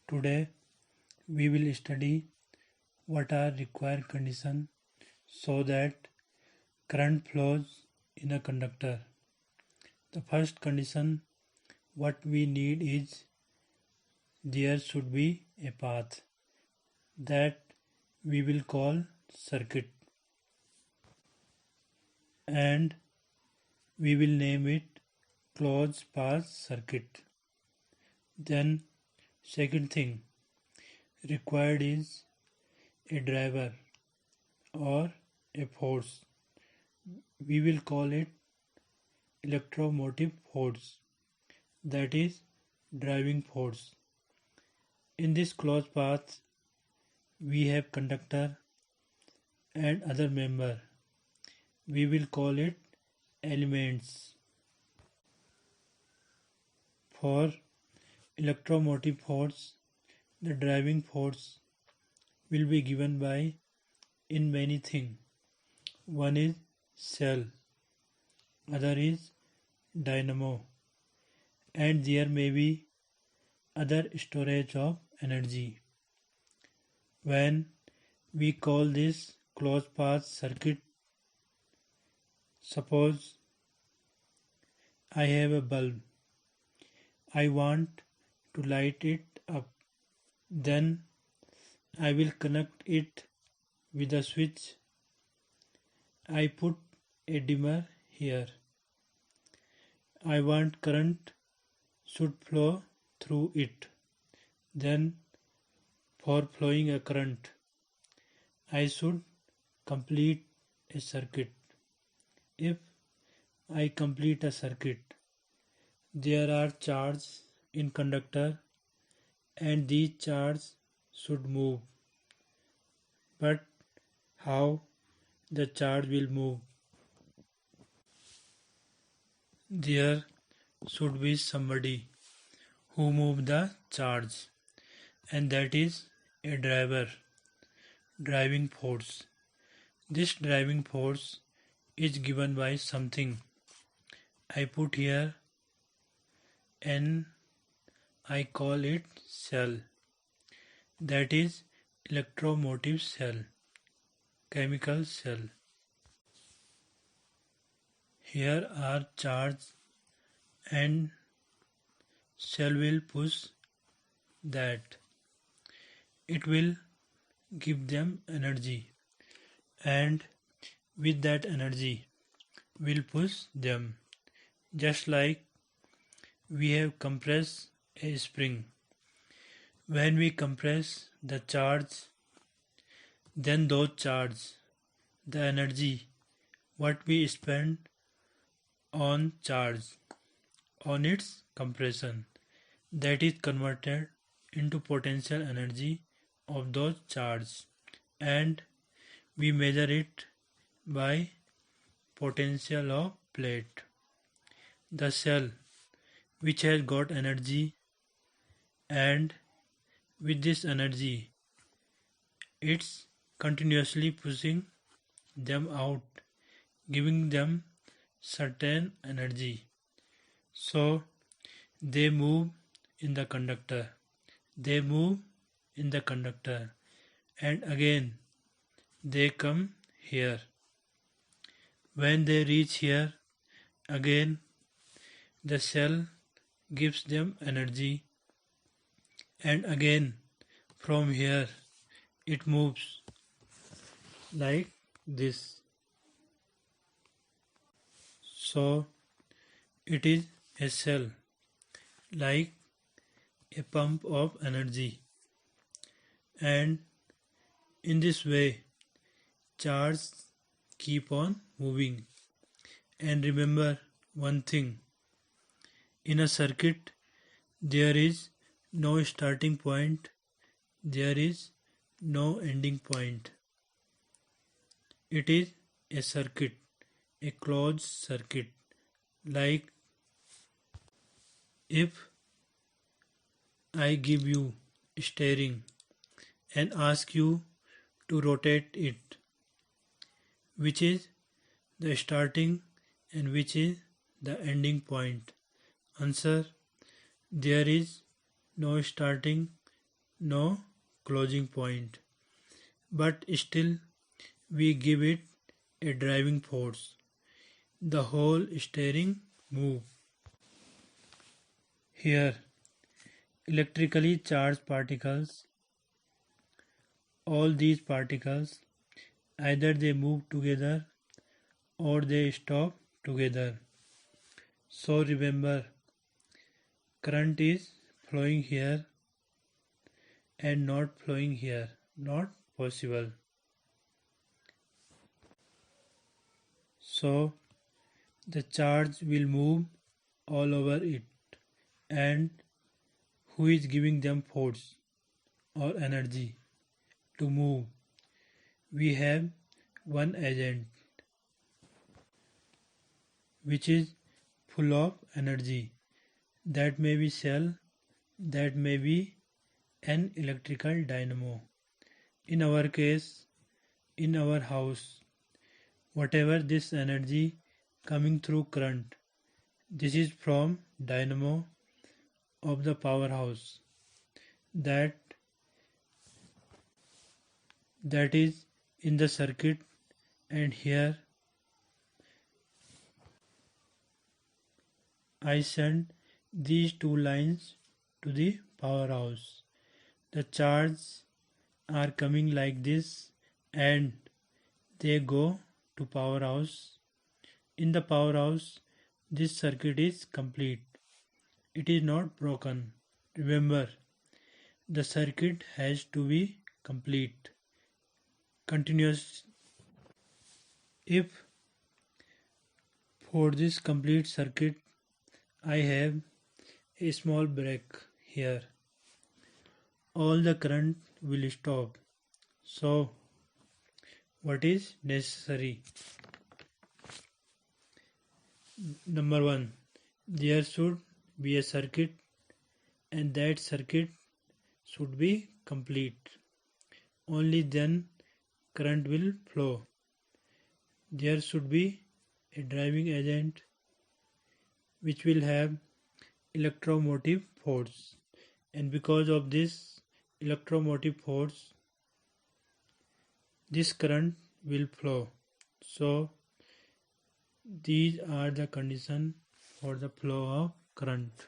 Today we will study what are required conditions so that current flows in a conductor. The first condition what we need is there should be a path that we will call circuit, and we will name it closed path circuit. Then second thing required is a driver or a force. We will call it electromotive force, that is driving force. In this closed path we have conductor and other member. We will call it elements. For electromotive force, the driving force will be given by in many things. One is cell, other is dynamo, and there may be other storage of energy. When we call this closed path circuit, suppose I have a bulb. I want to light it up. Then I will connect it with a switch. I put a dimmer here. I want current should flow through it. Then for flowing a current, I should complete a circuit. If I complete a circuit, there are charges in conductor and these charges should move. But how the charge will move? There should be somebody who move the charge, and that is a driver, driving force. This driving force is given by something. I put here and I call it cell, that is electromotive cell, chemical cell. Here are charge and cell will push that. It will give them energy, and with that energy will push them, just like we have compressed a spring. When we compress the charge, then those charge, the energy what we spend on charge, on its compression, that is converted into potential energy of those charges, and we measure it by potential of plate. The cell which has got energy, and with this energy it's continuously pushing them out, giving them certain energy. So they move in the conductor. They move in the conductor, and again they come here. When they reach here, again the cell gives them energy, and again from here it moves like this. So it is a cell, like a pump of energy, and in this way charge keep on moving. And remember one thing, in a circuit there is no starting point, there is no ending point. It is a circuit, a closed circuit. Like if I give you steering and ask you to rotate it, which is the starting and which is the ending point? Answer: there is no starting no closing point, but still we give it a driving force. The whole steering move. Here, electrically charged particles, all these particles, either they move together or they stop together. So remember, current is flowing here and not flowing here. Not possible. So the charge will move all over it. And who is giving them force or energy to move? We have one agent which is full of energy. That may be cell, that may be an electrical dynamo. In our case, in our house, whatever this energy coming through current, this is from dynamo of the powerhouse that is in the circuit, and here I send these two lines to the powerhouse. The charges are coming like this and they go to powerhouse. In the powerhouse, this circuit is complete. It is not broken. Remember, the circuit has to be complete, continuous. If for this complete circuit I have a small break here, all the current will stop. So what is necessary? Number one, there should be a circuit and that circuit should be complete. Only then current will flow. There should be a driving agent which will have electromotive force, and because of this electromotive force this current will flow. So these are the conditions for the flow of current.